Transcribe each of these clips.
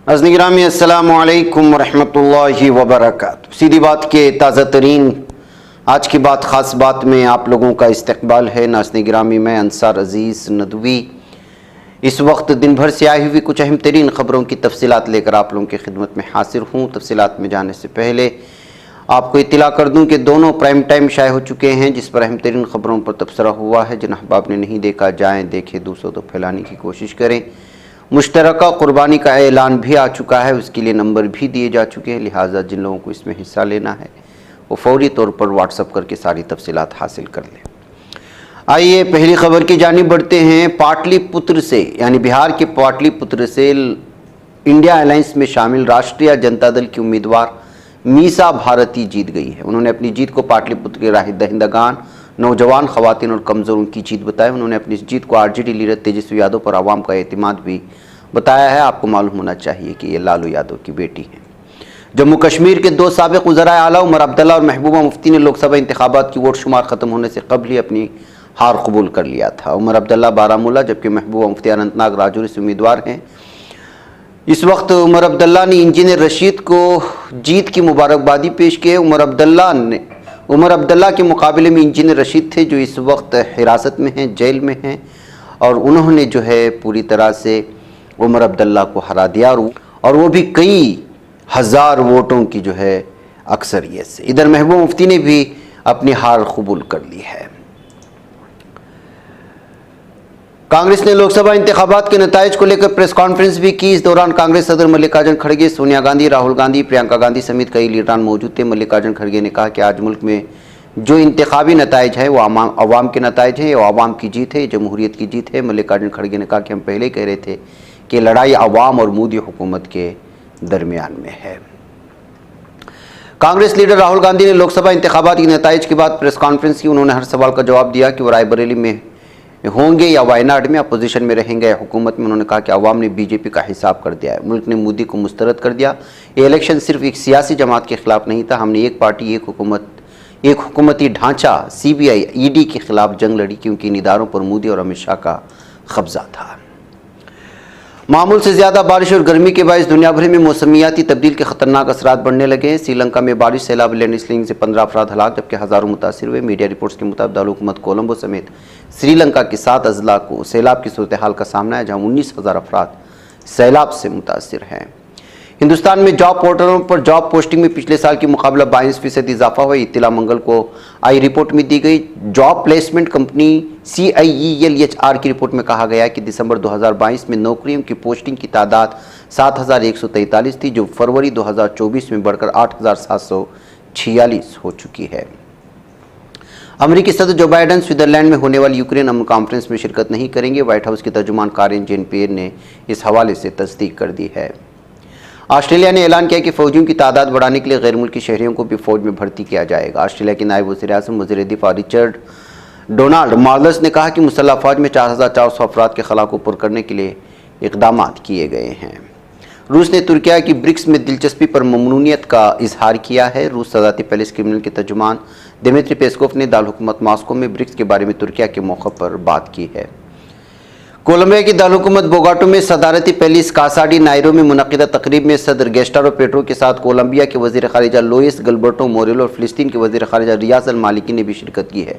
ناظرین گرامی السلام علیکم ورحمۃ اللہ وبرکاتہ۔ سیدھی بات کے تازہ ترین آج کی بات خاص بات میں آپ لوگوں کا استقبال ہے۔ ناظرین گرامی، میں انصار عزیز ندوی اس وقت دن بھر سے آئی ہوئی کچھ اہم ترین خبروں کی تفصیلات لے کر آپ لوگوں کی خدمت میں حاضر ہوں۔ تفصیلات میں جانے سے پہلے آپ کو اطلاع کر دوں کہ دونوں پرائم ٹائم شائع ہو چکے ہیں، جس پر اہم ترین خبروں پر تبصرہ ہوا ہے۔ جن احباب نے نہیں دیکھا جائیں دیکھیں، دوسروں تو پھیلانے کی کوشش کریں۔ مشترکہ قربانی کا اعلان بھی آ چکا ہے، اس کے لیے نمبر بھی دیے جا چکے ہیں، لہٰذا جن لوگوں کو اس میں حصہ لینا ہے وہ فوری طور پر واٹس اپ کر کے ساری تفصیلات حاصل کر لیں۔ آئیے پہلی خبر کی جانب بڑھتے ہیں۔ پاٹلی پتر سے یعنی بہار کے پاٹلی پتر سے انڈیا الائنس میں شامل راشٹریہ جنتا دل کی امیدوار میسا بھارتی جیت گئی ہے۔ انہوں نے اپنی جیت کو پاٹلی پتر کے رائے دہندگان، نوجوان، خواتین اور کمزوروں کی جیت بتایا۔ انہوں نے اپنی اس جیت کو R J D leader Tejashwi Yadav پر عوام کا اعتماد بھی بتایا ہے۔ آپ کو معلوم ہونا چاہیے کہ یہ لالو یادو کی بیٹی ہیں۔ جموں کشمیر کے دو سابق وزرائے اعلیٰ عمر عبداللہ اور محبوبہ مفتی نے لوک سبھا انتخابات کی ووٹ شمار ختم ہونے سے قبل ہی اپنی ہار قبول کر لیا تھا۔ عمر عبداللہ بارہمولہ جبکہ محبوبہ مفتی اننت ناگ راجوری سے امیدوار ہیں۔ اس وقت عمر عبداللہ نے انجینئر رشید کو جیت کی مبارکبادی پیش کی ہے۔ عمر عبداللہ کے مقابلے میں انجینئر رشید تھے جو اس وقت حراست میں ہیں، جیل میں ہیں، اور انہوں نے جو ہے پوری طرح سے عمر عبداللہ کو ہرا دیا، اور وہ بھی کئی ہزار ووٹوں کی جو ہے اکثریت سے۔ ادھر محبوبہ مفتی نے بھی اپنی ہار قبول کر لی ہے۔ کانگریس نے لوک سبھا انتخابات کے نتائج کو لے کر پریس کانفرنس بھی کی۔ اس دوران کانگریس صدر ملکاجن کھڑگے، سونیا گاندھی، راہل گاندھی، پرینکا گاندھی سمیت کئی لیڈران موجود تھے۔ ملکاجن کھڑگے نے کہا کہ آج ملک میں جو انتخابی نتائج ہیں وہ عوام کے نتائج ہیں، وہ عوام کی جیت ہے، جمہوریت کی جیت ہے۔ ملکاجن کھڑگے نے کہا کہ ہم پہلے کہہ رہے تھے کہ لڑائی عوام اور مودی حکومت کے درمیان میں ہے۔ کانگریس لیڈر راہل گاندھی نے لوک سبھا انتخابات کے نتائج کے بعد پریس کانفرنس کی۔ انہوں نے ہر سوال کا جواب دیا کہ وہ رائے بریلی میں ہوں گے یا وائناڈ میں، اپوزیشن میں رہیں گے یا حکومت میں۔ انہوں نے کہا کہ عوام نے بی جے پی کا حساب کر دیا ہے، ملک نے مودی کو مسترد کر دیا۔ یہ الیکشن صرف ایک سیاسی جماعت کے خلاف نہیں تھا، ہم نے ایک پارٹی، ایک حکومتی ڈھانچہ سی بی آئی، ای ڈی کے خلاف جنگ لڑی، کیونکہ ان اداروں پر مودی اور امت شاہ کا قبضہ تھا۔ معمول سے زیادہ بارش اور گرمی کے باعث دنیا بھر میں موسمیاتی تبدیل کے خطرناک اثرات بڑھنے لگے ہیں۔ سری لنکا میں بارش، سیلاب، لینڈ سلائڈنگ سے 15 افراد ہلاک جبکہ ہزاروں متاثر ہوئے۔ میڈیا رپورٹس کے مطابق دارالحکومت کولمبو سمیت سری لنکا کے 7 اضلاع کو سیلاب کی صورتحال کا سامنا ہے، جہاں 19,000 افراد سیلاب سے متاثر ہیں۔ ہندوستان میں جاب پورٹلوں پر جاب پوسٹنگ میں پچھلے سال کے مقابلہ 22% اضافہ ہوا۔ اطلاع منگل کو آئی رپورٹ میں دی گئی۔ جاب پلیسمنٹ کمپنی CIELHR کی رپورٹ میں کہا گیا کہ دسمبر 2022 میں نوکریوں کی پوسٹنگ کی تعداد 7,143 تھی، جو فروری 2024 میں بڑھ کر 8,746 ہو چکی ہے۔ امریکی صدر جو بائیڈن سوئٹزرلینڈ میں ہونے والی یوکرین امن کانفرنس میں شرکت نہیں کریں گے۔ وائٹ ہاؤس کے ترجمان کارین جین پیئر نے اس حوالے سے تصدیق کر دی ہے۔ آسٹریلیا نے اعلان کیا کہ فوجیوں کی تعداد بڑھانے کے لیے غیر ملکی شہریوں کو بھی فوج میں بھرتی کیا جائے گا۔ آسٹریلیا کے نائب وزیر اعظم وزیر دفاع رچرڈ ڈونالڈ مارلس نے کہا کہ مسلح افواج میں 4,400 افراد کے خلا کو پر کرنے کے لیے اقدامات کیے گئے ہیں۔ روس نے ترکیہ کی برکس میں دلچسپی پر ممنونیت کا اظہار کیا ہے۔ روس صدارتی پیلس کرملن کے ترجمان دمیتری پیسکوف نے دارالحکومت ماسکو میں برکس کے بارے میں ترکیہ کے موقع پر بات کی ہے۔ کولمبیا کی دارالحکومت بوگاٹو میں صدارتی پیلس کاسا ڈی نائرو میں منعقدہ تقریب میں صدر گسٹاو پیٹرو کے ساتھ کولمبیا کے وزیر خارجہ لوئس گلبرٹو موریلو اور فلسطین کے وزیر خارجہ ریاض المالکی نے بھی شرکت کی ہے۔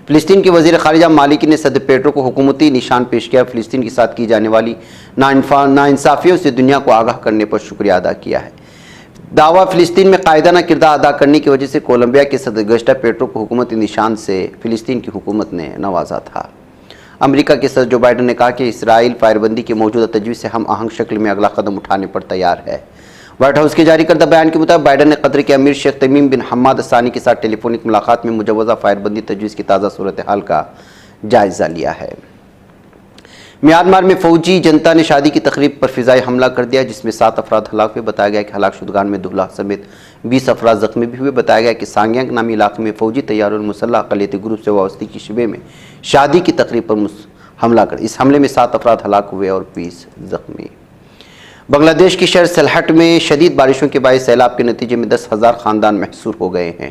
فلسطین کے وزیر خارجہ مالکی نے صدر پیٹرو کو حکومتی نشان پیش کیا، فلسطین کے ساتھ کی جانے والی ناانصافیوں سے دنیا کو آگاہ کرنے پر شکریہ ادا کیا ہے۔ دعویٰ فلسطین میں قائدانہ کردار ادا کرنے کی وجہ سے کولمبیا کے صدر گسٹاو پیٹرو کو حکومتی نشان سے فلسطین کی حکومت نے نوازا تھا۔ امریکہ کے صدر جو بائیڈن نے کہا کہ اسرائیل فائر بندی کی موجودہ تجویز سے ہم آہنگ شکل میں اگلا قدم اٹھانے پر تیار ہے۔ وائٹ ہاؤس کے جاری کردہ بیان کے مطابق بائیڈن نے قطر کے امیر شیخ تمیم بن حماد الثانی کے ساتھ ٹیلی فونک ملاقات میں مجوزہ فائر بندی تجویز کی تازہ صورتحال کا جائزہ لیا ہے۔ میانمار میں فوجی جنتا نے شادی کی تقریب پر فضائی حملہ کر دیا جس میں 7 افراد ہلاک ہوئے۔ بتایا گیا کہ ہلاک شدگان میں دولہا سمیت 20 افراد زخمی بھی ہوئے۔ بتایا گیا کہ سانگیانگ نامی علاقے میں فوجی طیاروں نے مسلح اقلیتی گروپ سے وابستگی کی شبے میں شادی کی تقریب پر حملہ کر اس حملے میں 7 افراد ہلاک ہوئے اور 20 زخمی۔ بنگلہ دیش کی شہر سلہٹ میں شدید بارشوں کے باعث سیلاب کے نتیجے میں 10,000 خاندان محصور ہو گئے ہیں۔